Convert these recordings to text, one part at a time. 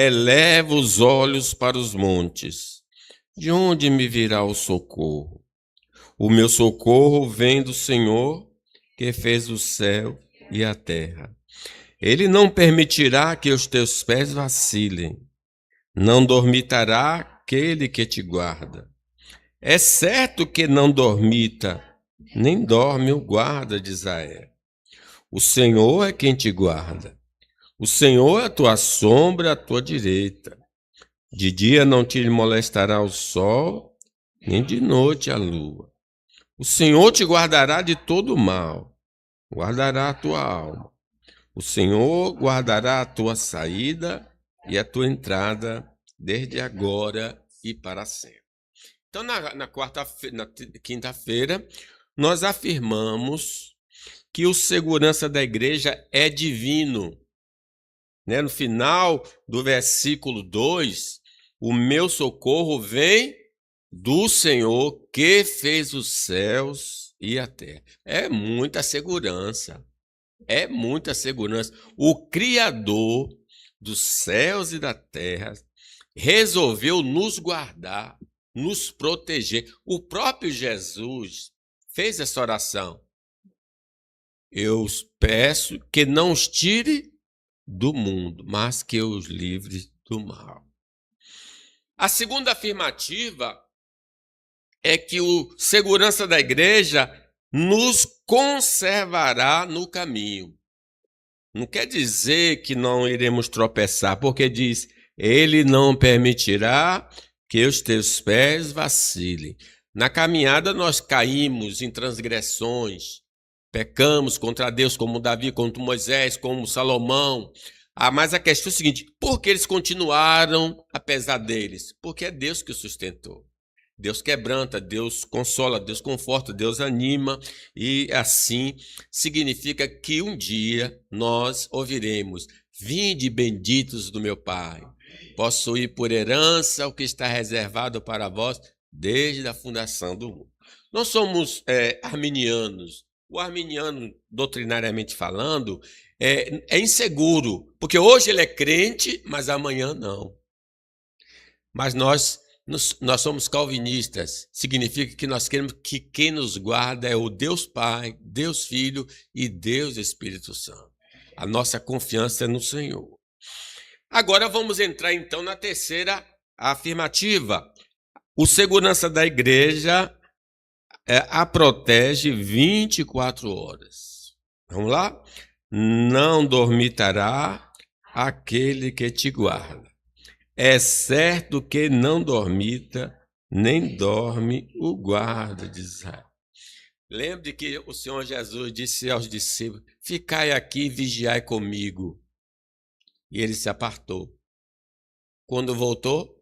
Eleva os olhos para os montes. De onde me virá o socorro? O meu socorro vem do Senhor, que fez o céu e a terra. Ele não permitirá que os teus pés vacilem. Não dormitará aquele que te guarda. É certo que não dormita, nem dorme o guarda de Israel. O Senhor é quem te guarda. O Senhor é a tua sombra à tua direita. De dia não te molestará o sol, nem de noite a lua. O Senhor te guardará de todo mal, guardará a tua alma. O Senhor guardará a tua saída e a tua entrada, desde agora e para sempre. Então, na quinta-feira, nós afirmamos que o segurança da igreja é divino. No final do versículo 2, o meu socorro vem do Senhor que fez os céus e a terra. É muita segurança. É muita segurança. O Criador dos céus e da terra resolveu nos guardar, nos proteger. O próprio Jesus fez essa oração. Eu peço que não os tire do mundo, mas que os livre do mal. A segunda afirmativa é que o segurança da igreja nos conservará no caminho. Não quer dizer que não iremos tropeçar, porque diz, ele não permitirá que os teus pés vacilem. Na caminhada nós caímos em transgressões, pecamos contra Deus, como Davi, como Moisés, como Salomão. Mas a questão é a seguinte, por que eles continuaram apesar deles? Porque é Deus que os sustentou. Deus quebranta, Deus consola, Deus conforta, Deus anima, e assim significa que um dia nós ouviremos: vinde benditos do meu Pai, possuir por herança o que está reservado para vós desde a fundação do mundo. Nós somos arminianos. O arminiano, doutrinariamente falando, é inseguro, porque hoje ele é crente, mas amanhã não. Mas nós somos calvinistas, significa que nós queremos que quem nos guarda é o Deus Pai, Deus Filho e Deus Espírito Santo. A nossa confiança é no Senhor. Agora vamos entrar então na terceira afirmativa. O segurança da igreja a protege 24 horas. Vamos lá? Não dormitará aquele que te guarda. É certo que não dormita, nem dorme o guarda de Israel. Lembre que o Senhor Jesus disse aos discípulos, ficai aqui e vigiai comigo. E ele se apartou. Quando voltou,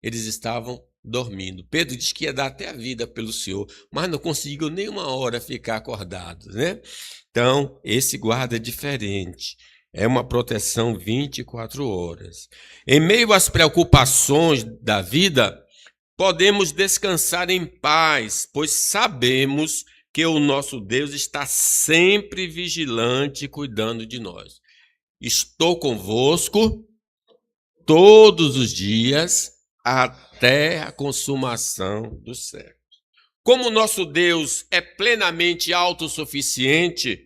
eles estavam dormindo. Pedro disse que ia dar até a vida pelo Senhor, mas não conseguiu nem uma hora ficar acordado, né? Então, esse guarda é diferente. É uma proteção 24 horas. Em meio às preocupações da vida, podemos descansar em paz, pois sabemos que o nosso Deus está sempre vigilante, cuidando de nós. Estou convosco todos os dias, até a consumação dos séculos. Como nosso Deus é plenamente autossuficiente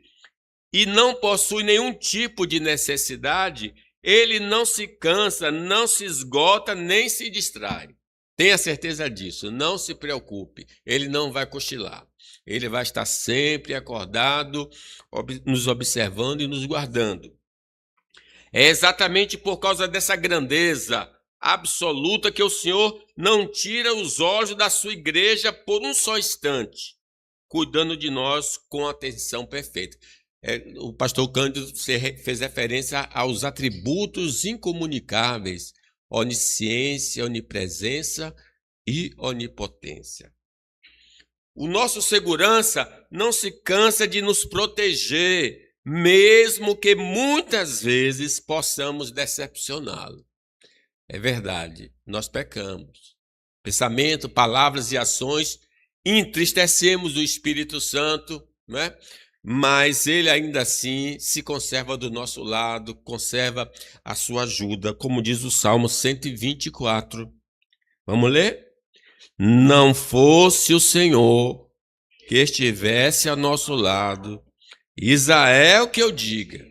e não possui nenhum tipo de necessidade, ele não se cansa, não se esgota, nem se distrai. Tenha certeza disso, não se preocupe, ele não vai cochilar. Ele vai estar sempre acordado, nos observando e nos guardando. É exatamente por causa dessa grandeza absoluta que o Senhor não tira os olhos da sua igreja por um só instante, cuidando de nós com atenção perfeita. O pastor Cândido fez referência aos atributos incomunicáveis, onisciência, onipresença e onipotência. O nosso segurança não se cansa de nos proteger, mesmo que muitas vezes possamos decepcioná-lo. É verdade, nós pecamos. Pensamento, palavras e ações entristecemos o Espírito Santo, né? mas ele ainda assim se conserva do nosso lado, conserva a sua ajuda, como diz o Salmo 124. Vamos ler? Não fosse o Senhor que estivesse ao nosso lado, Israel que eu diga,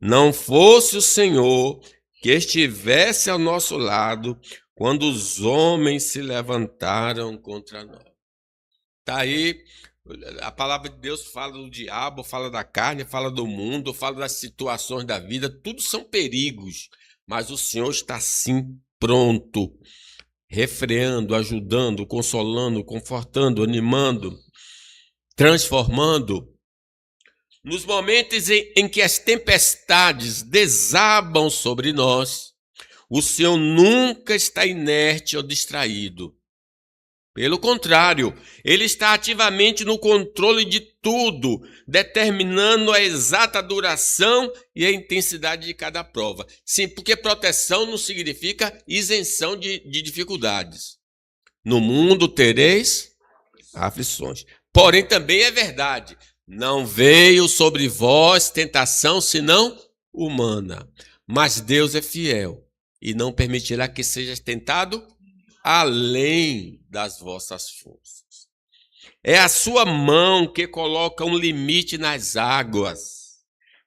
não fosse o Senhor que estivesse ao nosso lado, quando os homens se levantaram contra nós. Está aí, a palavra de Deus fala do diabo, fala da carne, fala do mundo, fala das situações da vida, tudo são perigos, mas o Senhor está sim pronto, refreando, ajudando, consolando, confortando, animando, transformando. Nos momentos em que as tempestades desabam sobre nós, o Senhor nunca está inerte ou distraído. Pelo contrário, Ele está ativamente no controle de tudo, determinando a exata duração e a intensidade de cada prova. Sim, porque proteção não significa isenção de dificuldades. No mundo tereis aflições. Porém, também é verdade, não veio sobre vós tentação senão humana. Mas Deus é fiel e não permitirá que sejas tentado além das vossas forças. É a sua mão que coloca um limite nas águas,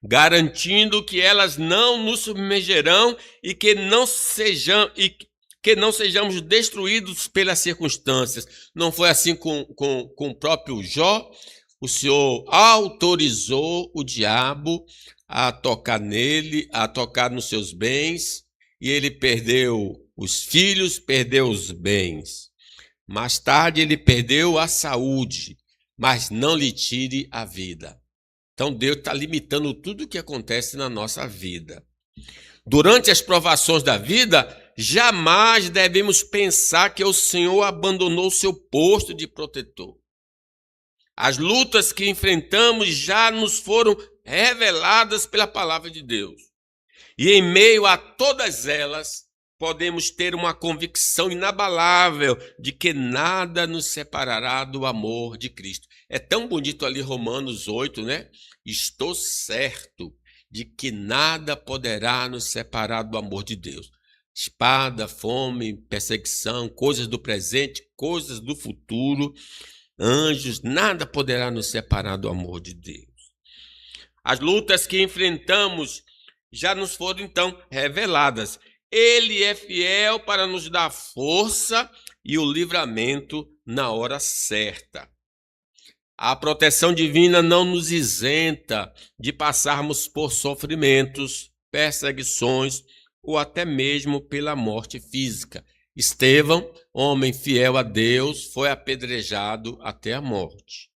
garantindo que elas não nos submergerão e que não sejamos destruídos pelas circunstâncias. Não foi assim com o próprio Jó? O Senhor autorizou o diabo a tocar nele, a tocar nos seus bens, e ele perdeu os filhos, perdeu os bens. Mais tarde ele perdeu a saúde, mas não lhe tire a vida. Então Deus está limitando tudo o que acontece na nossa vida. Durante as provações da vida, jamais devemos pensar que o Senhor abandonou seu posto de protetor. As lutas que enfrentamos já nos foram reveladas pela palavra de Deus. E em meio a todas elas, podemos ter uma convicção inabalável de que nada nos separará do amor de Cristo. É tão bonito ali Romanos 8, né? Estou certo de que nada poderá nos separar do amor de Deus. Espada, fome, perseguição, coisas do presente, coisas do futuro, anjos, nada poderá nos separar do amor de Deus. As lutas que enfrentamos já nos foram então reveladas. Ele é fiel para nos dar força e o livramento na hora certa. A proteção divina não nos isenta de passarmos por sofrimentos, perseguições ou até mesmo pela morte física. Estevão, homem fiel a Deus, foi apedrejado até a morte.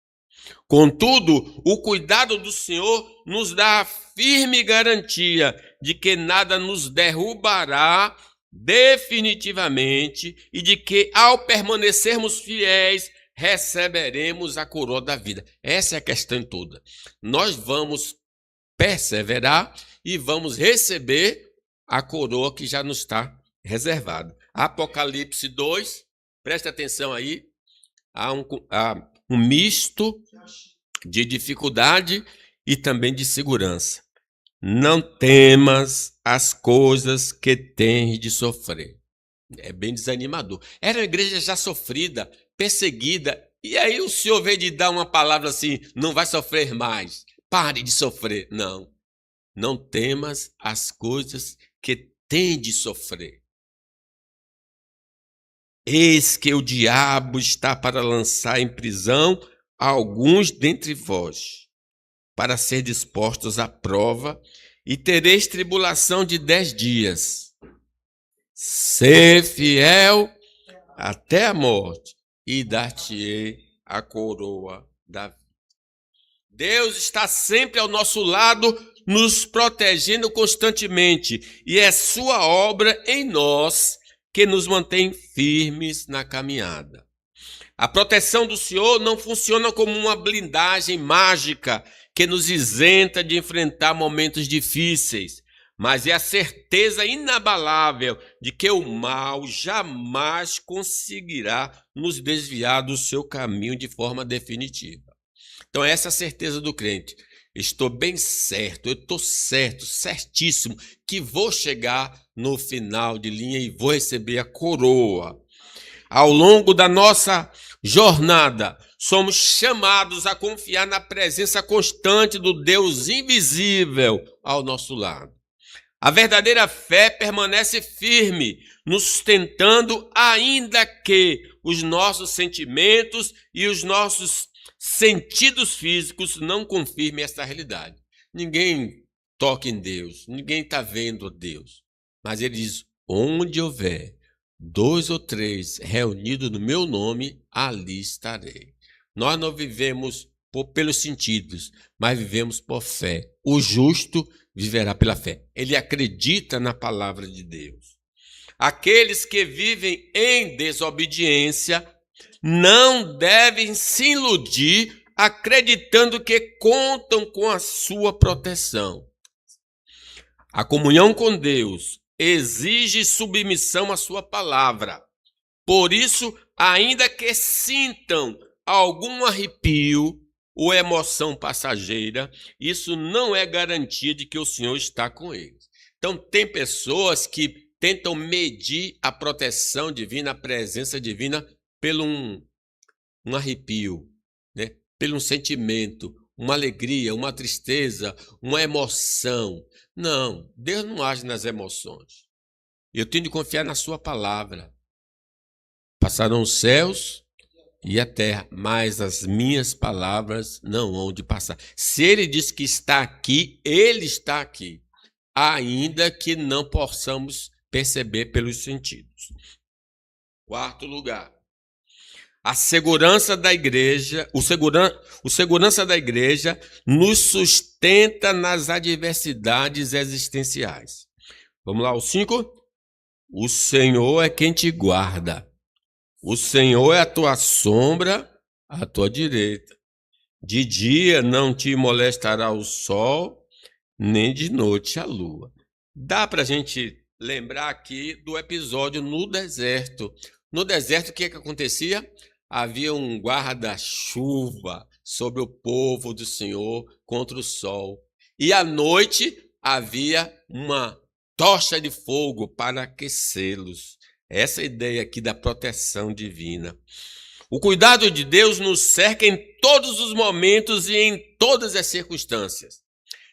Contudo, o cuidado do Senhor nos dá a firme garantia de que nada nos derrubará definitivamente e de que, ao permanecermos fiéis, receberemos a coroa da vida. Essa é a questão toda. Nós vamos perseverar e vamos receber a coroa que já nos está reservada. Apocalipse 2, presta atenção aí, há um misto de dificuldade e também de segurança. Não temas as coisas que tens de sofrer. É bem desanimador. Era uma igreja já sofrida, perseguida, e aí o Senhor veio de dar uma palavra assim, não vai sofrer mais, pare de sofrer. Não, não temas as coisas que tens de sofrer. Eis que o diabo está para lançar em prisão alguns dentre vós, para ser dispostos à prova, e tereis tribulação de 10 dias. Ser fiel até a morte, e dar-te-ei a coroa da vida. Deus está sempre ao nosso lado, nos protegendo constantemente, e é sua obra em nós que nos mantém firmes na caminhada. A proteção do Senhor não funciona como uma blindagem mágica que nos isenta de enfrentar momentos difíceis, mas é a certeza inabalável de que o mal jamais conseguirá nos desviar do seu caminho de forma definitiva. Então essa é a certeza do crente. Estou bem certo, eu estou certo, certíssimo, que vou chegar no final de linha e vou receber a coroa. Ao longo da nossa jornada, somos chamados a confiar na presença constante do Deus invisível ao nosso lado. A verdadeira fé permanece firme, nos sustentando, ainda que os nossos sentimentos e os nossos sentidos físicos não confirmem essa realidade. Ninguém toca em Deus, ninguém está vendo Deus. Mas ele diz, onde houver 2 ou 3 reunidos no meu nome, ali estarei. Nós não vivemos pelos sentidos, mas vivemos por fé. O justo viverá pela fé. Ele acredita na palavra de Deus. Aqueles que vivem em desobediência não devem se iludir acreditando que contam com a sua proteção. A comunhão com Deus exige submissão à sua palavra. Por isso, ainda que sintam algum arrepio ou emoção passageira, isso não é garantia de que o Senhor está com eles. Então, tem pessoas que tentam medir a proteção divina, a presença divina, pelo um arrepio, né? Pelo um sentimento, uma alegria, uma tristeza, uma emoção. Não, Deus não age nas emoções. Eu tenho de confiar na sua palavra. Passarão os céus e a terra, mas as minhas palavras não hão de passar. Se ele diz que está aqui, ele está aqui, ainda que não possamos perceber pelos sentidos. Quarto lugar, a segurança da igreja, o segurança da igreja nos sustenta nas adversidades existenciais. Vamos lá, o 5. O Senhor é quem te guarda. O Senhor é a tua sombra, à tua direita. De dia não te molestará o sol, nem de noite a lua. Dá para a gente lembrar aqui do episódio no deserto. No deserto, o que acontecia? Havia um guarda-chuva sobre o povo do Senhor contra o sol. E à noite havia uma tocha de fogo para aquecê-los. Essa ideia aqui da proteção divina. O cuidado de Deus nos cerca em todos os momentos e em todas as circunstâncias.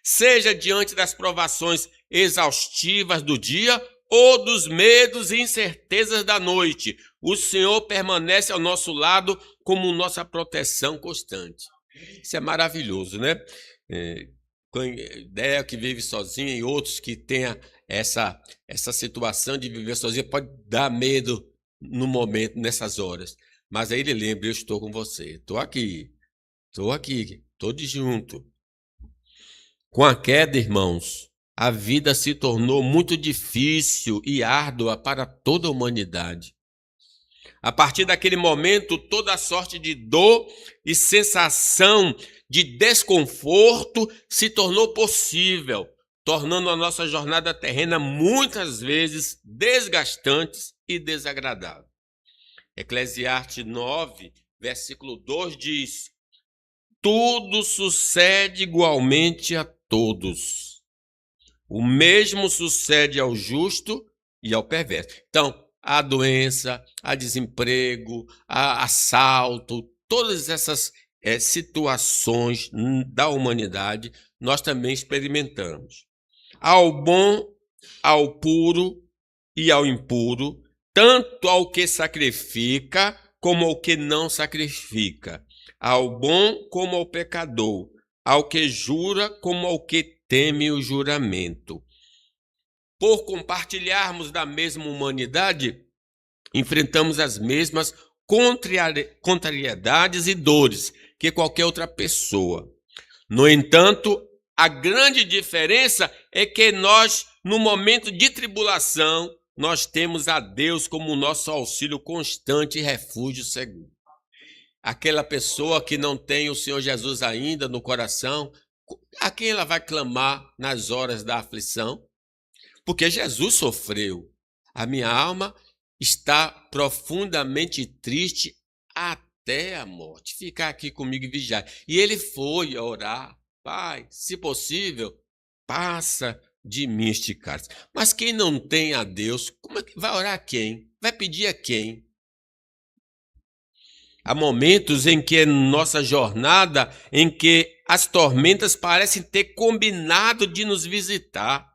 Seja diante das provações exaustivas do dia ou dos medos e incertezas da noite, o Senhor permanece ao nosso lado como nossa proteção constante. Isso é maravilhoso, né? Com a ideia que vive sozinho e outros que tenha essa situação de viver sozinho pode dar medo no momento, nessas horas. Mas aí ele lembra, eu estou com você, estou aqui, estou de junto. Com a queda, irmãos, a vida se tornou muito difícil e árdua para toda a humanidade. A partir daquele momento, toda sorte de dor e sensação de desconforto se tornou possível, tornando a nossa jornada terrena muitas vezes desgastante e desagradável. Eclesiastes 9, versículo 2 diz: tudo sucede igualmente a todos. O mesmo sucede ao justo e ao perverso. Então, a doença, a desemprego, a assalto, todas essas situações da humanidade, nós também experimentamos. Ao bom, ao puro e ao impuro, tanto ao que sacrifica como ao que não sacrifica, ao bom como ao pecador, ao que jura como ao que teme o juramento. Por compartilharmos da mesma humanidade, enfrentamos as mesmas contrariedades e dores que qualquer outra pessoa. No entanto, a grande diferença é que nós, no momento de tribulação, nós temos a Deus como nosso auxílio constante e refúgio seguro. Aquela pessoa que não tem o Senhor Jesus ainda no coração, a quem ela vai clamar nas horas da aflição? Porque Jesus sofreu. A minha alma está profundamente triste até a morte. Ficar aqui comigo e vigiar. E ele foi orar. Pai, se possível, passa de mim este cálice. Mas quem não tem a Deus, como é que vai orar a quem? Vai pedir a quem? Há momentos em que nossa jornada, em que as tormentas parecem ter combinado de nos visitar,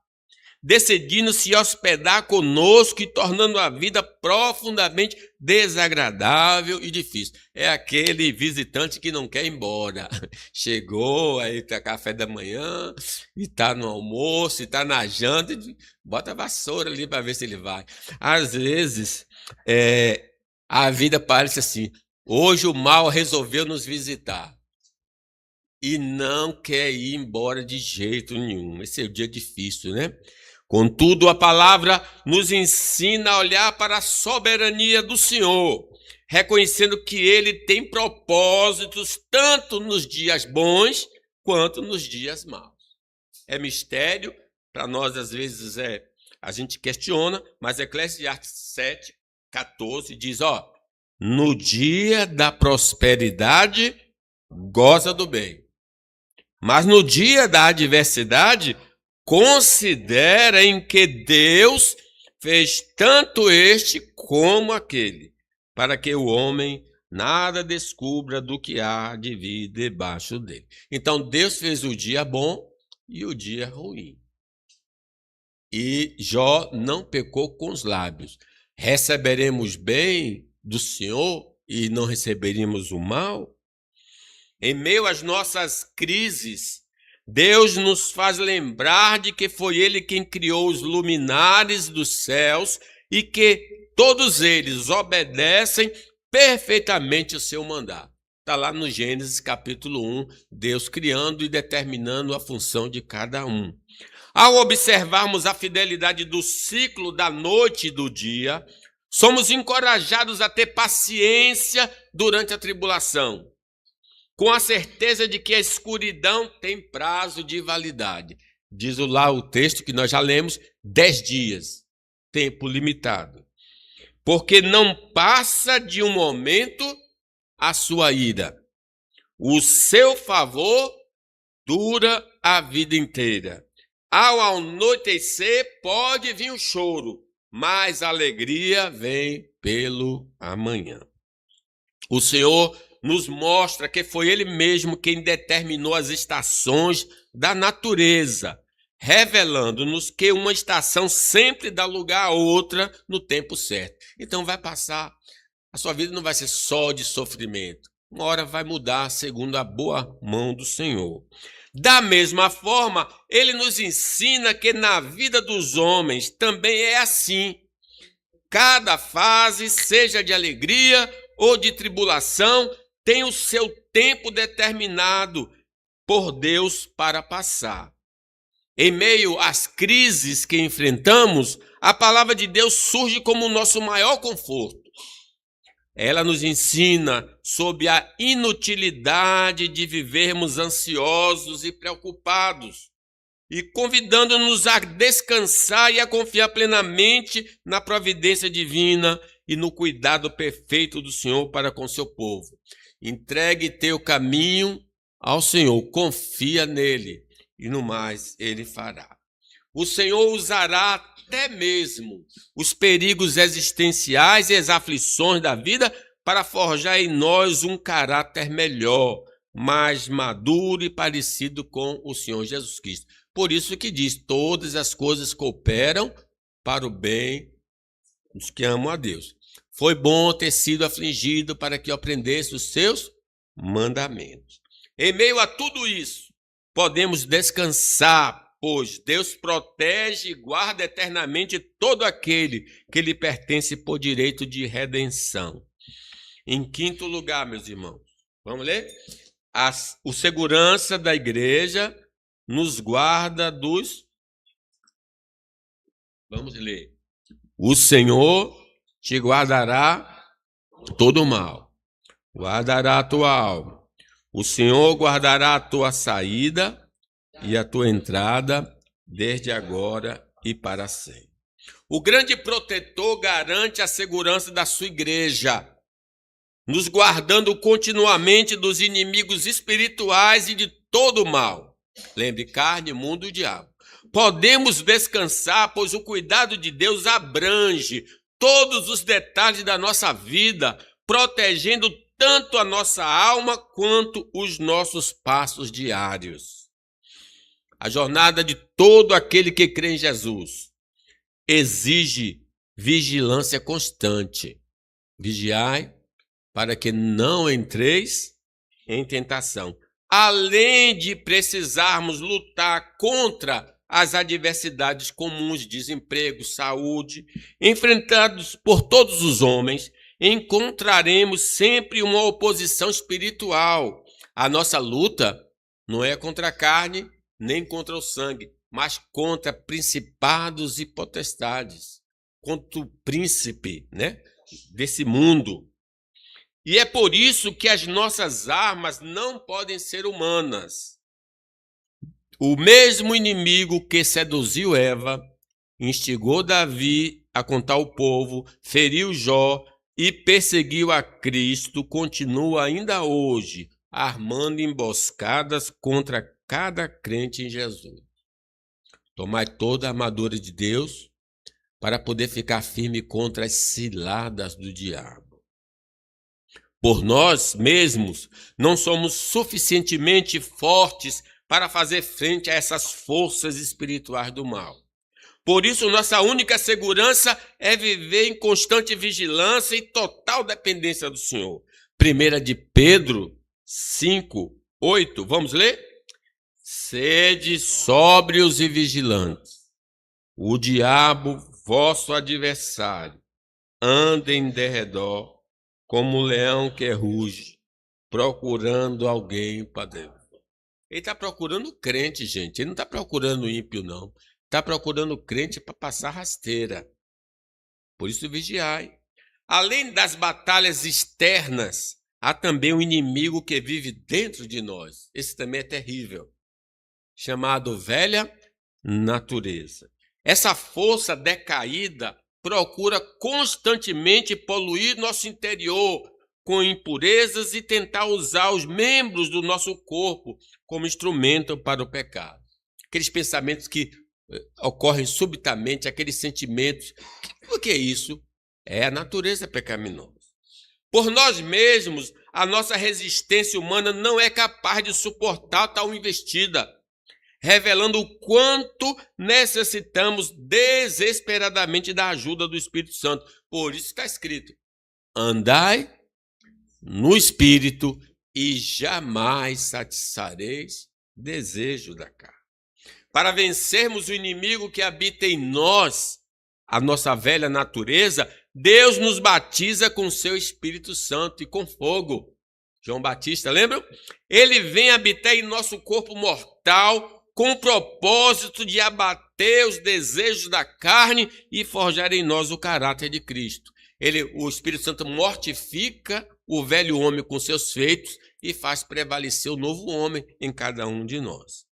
decidindo se hospedar conosco e tornando a vida profundamente desagradável e difícil. É aquele visitante que não quer ir embora. Chegou, aí tá café da manhã, e tá no almoço, e tá na janta, bota a vassoura ali para ver se ele vai. Às vezes, a vida parece assim, hoje o mal resolveu nos visitar. E não quer ir embora de jeito nenhum. Esse é o dia difícil, né? Contudo, a palavra nos ensina a olhar para a soberania do Senhor, reconhecendo que Ele tem propósitos tanto nos dias bons quanto nos dias maus. É mistério, para nós às vezes a gente questiona, mas Eclesiastes 7:14 diz, no dia da prosperidade, goza do bem. Mas no dia da adversidade, considerem que Deus fez tanto este como aquele, para que o homem nada descubra do que há de vir debaixo dele. Então Deus fez o dia bom e o dia ruim. E Jó não pecou com os lábios. Receberemos bem do Senhor e não receberemos o mal? Em meio às nossas crises, Deus nos faz lembrar de que foi Ele quem criou os luminares dos céus e que todos eles obedecem perfeitamente o seu mandato. Está lá no Gênesis capítulo 1, Deus criando e determinando a função de cada um. Ao observarmos a fidelidade do ciclo da noite e do dia, somos encorajados a ter paciência durante a tribulação, com a certeza de que a escuridão tem prazo de validade. Diz lá o texto que nós já lemos, 10 dias, tempo limitado. Porque não passa de um momento a sua ira. O seu favor dura a vida inteira. Ao anoitecer pode vir o choro, mas a alegria vem pelo amanhã. O Senhor nos mostra que foi Ele mesmo quem determinou as estações da natureza, revelando-nos que uma estação sempre dá lugar a outra no tempo certo. Então vai passar, a sua vida não vai ser só de sofrimento. Uma hora vai mudar segundo a boa mão do Senhor. Da mesma forma, Ele nos ensina que na vida dos homens também é assim. Cada fase, seja de alegria ou de tribulação, tem o seu tempo determinado por Deus para passar. Em meio às crises que enfrentamos, a palavra de Deus surge como o nosso maior conforto. Ela nos ensina sobre a inutilidade de vivermos ansiosos e preocupados, e convidando-nos a descansar e a confiar plenamente na providência divina e no cuidado perfeito do Senhor para com seu povo. Entregue teu caminho ao Senhor, confia nele e no mais ele fará. O Senhor usará até mesmo os perigos existenciais e as aflições da vida para forjar em nós um caráter melhor, mais maduro e parecido com o Senhor Jesus Cristo. Por isso que diz, todas as coisas cooperam para o bem dos que amam a Deus. Foi bom ter sido afligido para que eu aprendesse os seus mandamentos. Em meio a tudo isso, podemos descansar, pois Deus protege e guarda eternamente todo aquele que lhe pertence por direito de redenção. Em quinto lugar, meus irmãos, vamos ler? O segurança da igreja nos guarda dos... Vamos ler. O Senhor te guardará todo o mal, guardará a tua alma. O Senhor guardará a tua saída e a tua entrada, desde agora e para sempre. O grande protetor garante a segurança da sua igreja. nos guardando continuamente dos inimigos espirituais e de todo o mal. Lembre, carne, mundo e diabo. Podemos descansar, pois o cuidado de Deus abrange todos os detalhes da nossa vida, protegendo tanto a nossa alma quanto os nossos passos diários. A jornada de todo aquele que crê em Jesus exige vigilância constante. Vigiai para que não entreis em tentação. Além de precisarmos lutar contra as adversidades comuns, desemprego, saúde, enfrentados por todos os homens, encontraremos sempre uma oposição espiritual. A nossa luta não é contra a carne, nem contra o sangue, mas contra principados e potestades, contra o príncipe, desse mundo. E é por isso que as nossas armas não podem ser humanas. O mesmo inimigo que seduziu Eva, instigou Davi a contar ao povo, feriu Jó e perseguiu a Cristo, continua ainda hoje armando emboscadas contra cada crente em Jesus. Tomai toda a armadura de Deus para poder ficar firme contra as ciladas do diabo. Por nós mesmos não somos suficientemente fortes para fazer frente a essas forças espirituais do mal. Por isso, nossa única segurança é viver em constante vigilância e total dependência do Senhor. 1 de Pedro 5:8, vamos ler? Sede sóbrios e vigilantes. O diabo, vosso adversário, anda em derredor como um leão que ruge, procurando alguém para dentro. Ele está procurando crente, gente. Ele não está procurando ímpio, não. Está procurando crente para passar rasteira. Por isso, vigiai. Além das batalhas externas, há também um inimigo que vive dentro de nós. Esse também é terrível. Chamado velha natureza. Essa força decaída procura constantemente poluir nosso interior com impurezas e tentar usar os membros do nosso corpo como instrumento para o pecado. Aqueles pensamentos que ocorrem subitamente, aqueles sentimentos. O que é isso? É a natureza pecaminosa. Por nós mesmos, a nossa resistência humana não é capaz de suportar tal investida, revelando o quanto necessitamos desesperadamente da ajuda do Espírito Santo. Por isso está escrito: andai no Espírito e jamais satisfareis desejo da carne. Para vencermos o inimigo que habita em nós, a nossa velha natureza, Deus nos batiza com seu Espírito Santo e com fogo. João Batista, lembram? Ele vem habitar em nosso corpo mortal com o propósito de abater os desejos da carne e forjar em nós o caráter de Cristo. O Espírito Santo mortifica o velho homem com seus feitos e faz prevalecer o novo homem em cada um de nós.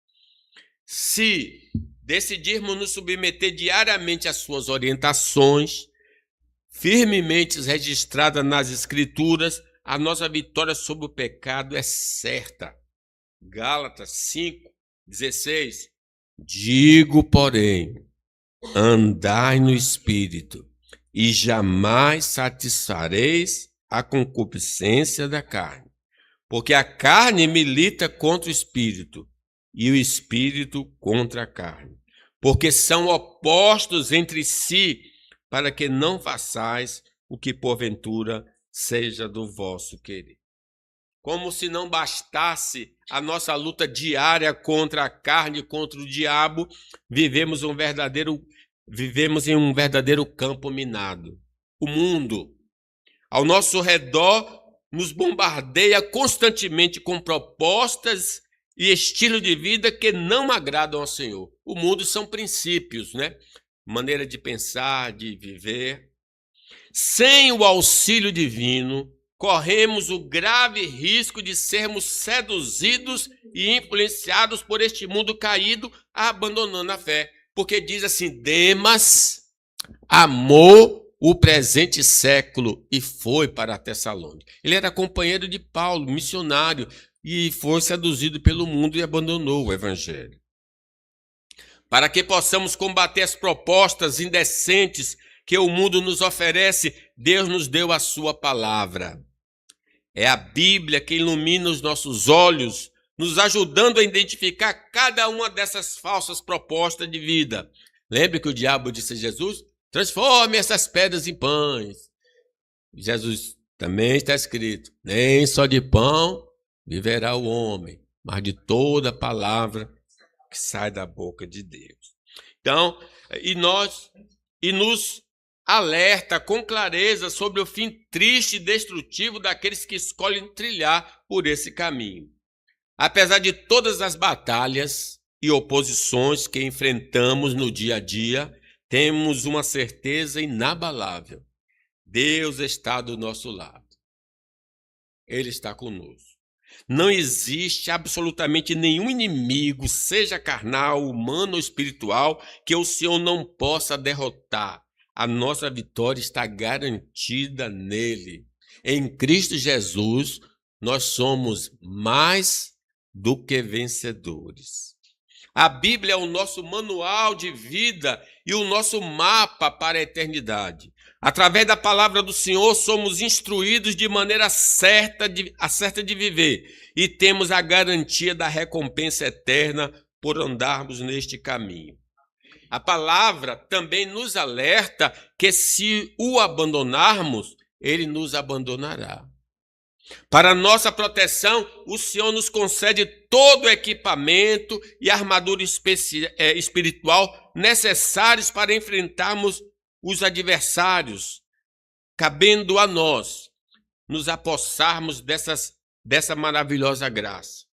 Se decidirmos nos submeter diariamente às suas orientações, firmemente registradas nas Escrituras, a nossa vitória sobre o pecado é certa. Gálatas 5:16. Digo, porém, andai no Espírito, e jamais satisfareis a concupiscência da carne. Porque a carne milita contra o Espírito, e o Espírito contra a carne. Porque são opostos entre si, para que não façais o que porventura seja do vosso querer. Como se não bastasse a nossa luta diária contra a carne, contra o diabo, vivemos em um verdadeiro campo minado. O mundo, ao nosso redor, nos bombardeia constantemente com propostas e estilo de vida que não agradam ao Senhor. O mundo são princípios, maneira de pensar, de viver. Sem o auxílio divino, corremos o grave risco de sermos seduzidos e influenciados por este mundo caído, abandonando a fé. Porque diz assim: Demas amou o presente século e foi para Tessalônica. Ele era companheiro de Paulo, missionário, e foi seduzido pelo mundo e abandonou o evangelho. Para que possamos combater as propostas indecentes que o mundo nos oferece, Deus nos deu a sua palavra. É a Bíblia que ilumina os nossos olhos, nos ajudando a identificar cada uma dessas falsas propostas de vida. Lembre que o diabo disse a Jesus: transforme essas pedras em pães. Jesus também está escrito: nem só de pão viverá o homem, mas de toda palavra que sai da boca de Deus. Então, e nos alerta com clareza sobre o fim triste e destrutivo daqueles que escolhem trilhar por esse caminho. Apesar de todas as batalhas e oposições que enfrentamos no dia a dia, temos uma certeza inabalável: Deus está do nosso lado. Ele está conosco. Não existe absolutamente nenhum inimigo, seja carnal, humano ou espiritual, que o Senhor não possa derrotar. A nossa vitória está garantida nele. Em Cristo Jesus, nós somos mais do que vencedores. A Bíblia é o nosso manual de vida e o nosso mapa para a eternidade. Através da palavra do Senhor, somos instruídos de maneira certa de viver e temos a garantia da recompensa eterna por andarmos neste caminho. A palavra também nos alerta que se o abandonarmos, ele nos abandonará. Para nossa proteção, o Senhor nos concede todo o equipamento e armadura espiritual necessários para enfrentarmos os adversários, cabendo a nós nos apossarmos dessa maravilhosa graça.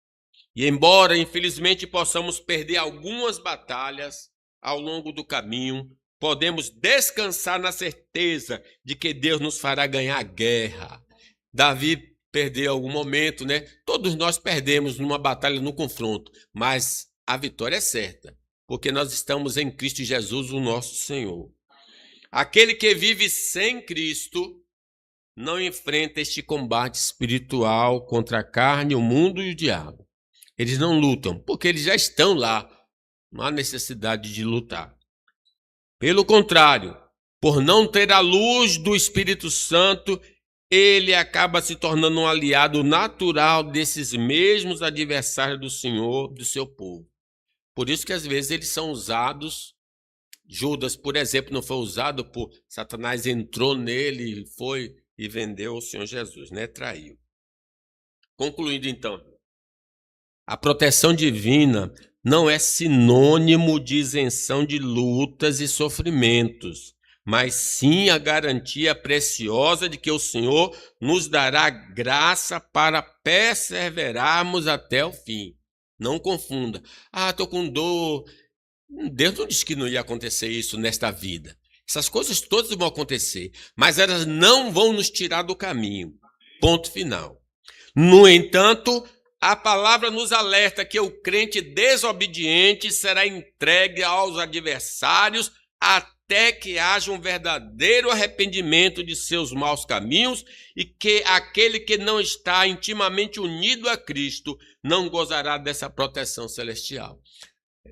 E embora, infelizmente, possamos perder algumas batalhas ao longo do caminho, podemos descansar na certeza de que Deus nos fará ganhar a guerra. Davi perdeu algum momento, né? Todos nós perdemos numa batalha, num confronto, mas a vitória é certa, porque nós estamos em Cristo Jesus, o nosso Senhor. Aquele que vive sem Cristo não enfrenta este combate espiritual contra a carne, o mundo e o diabo. Eles não lutam, porque eles já estão lá. Não há necessidade de lutar. Pelo contrário, por não ter a luz do Espírito Santo, ele acaba se tornando um aliado natural desses mesmos adversários do Senhor, do seu povo. Por isso que às vezes eles são usados. Judas, por exemplo, não foi usado por Satanás, entrou nele, foi e vendeu o Senhor Jesus, né? Traiu. Concluindo então, a proteção divina não é sinônimo de isenção de lutas e sofrimentos, mas sim a garantia preciosa de que o Senhor nos dará graça para perseverarmos até o fim. Não confunda. Estou com dor. Deus não disse que não ia acontecer isso nesta vida. Essas coisas todas vão acontecer, mas elas não vão nos tirar do caminho. Ponto final. No entanto, a palavra nos alerta que o crente desobediente será entregue aos adversários até que haja um verdadeiro arrependimento de seus maus caminhos e que aquele que não está intimamente unido a Cristo não gozará dessa proteção celestial.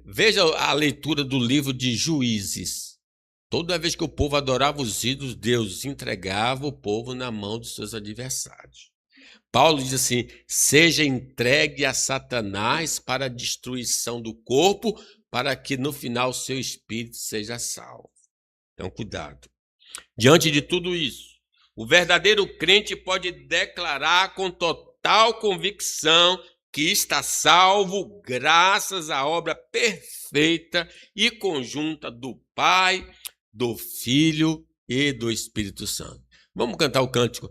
Veja a leitura do livro de Juízes. Toda vez que o povo adorava os ídolos, Deus entregava o povo na mão dos seus adversários. Paulo diz assim: seja entregue a Satanás para a destruição do corpo, para que no final o seu espírito seja salvo. Então, cuidado. Diante de tudo isso, o verdadeiro crente pode declarar com total convicção que está salvo graças à obra perfeita e conjunta do Pai, do Filho e do Espírito Santo. Vamos cantar o cântico